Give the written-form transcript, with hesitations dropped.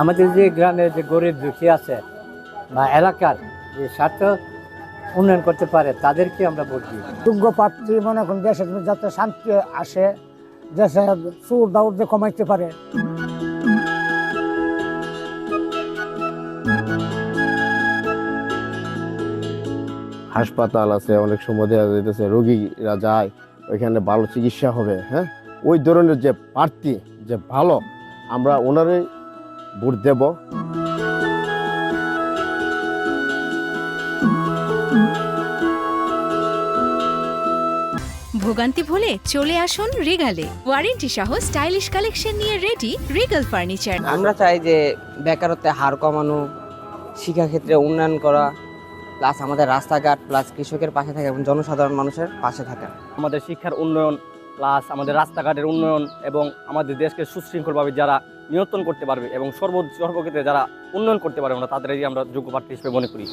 আমাদের যে গ্রামের যে গরিব দুঃখী আছে বা এলাকার যে স্বার্থ উন্নয়ন করতে পারে তাদেরকে আমরা ভোট দিই। যোগ্য প্রার্থী মনে করেন দেশের যাতে শান্তি আসে, দেশে চুর দাউদ কমাইতে পারে। হাসপাতাল আছে, অনেক সময় দেখা যাইতেছে রোগীরা যায়, ওইখানে ভালো চিকিৎসা হবে। হ্যাঁ, ওই ধরনের যে প্রার্থী যে ভালো, আমরা ওনারই ভোট দেব। ভোগান্তি ভুলে চলে আসুন রিগালে। ওয়ারেন্টি সহ স্টাইলিশ কালেকশন নিয়ে রেডি রিগাল ফার্নিচার। আমরা চাই যে বেকারত্বের হার কমানো, শিক্ষাক্ষেত্রে উন্নয়ন করা, প্লাস আমাদের রাস্তাঘাট, প্লাস কৃষকের পাশে থাকা এবং জনসাধারণ মানুষের পাশে থাকা। আমাদের শিক্ষার উন্নয়ন, প্লাস আমাদের রাস্তাঘাটের উন্নয়ন এবং আমাদের দেশকে সুশৃঙ্খলভাবে যারা নিয়ন্ত্রণ করতে পারবে এবং সর্বক্ষেত্রে যারা উন্নয়ন করতে পারবে, আমরা তাদেরই আমরা যোগ্য প্রার্থী হিসেবে মনে করি।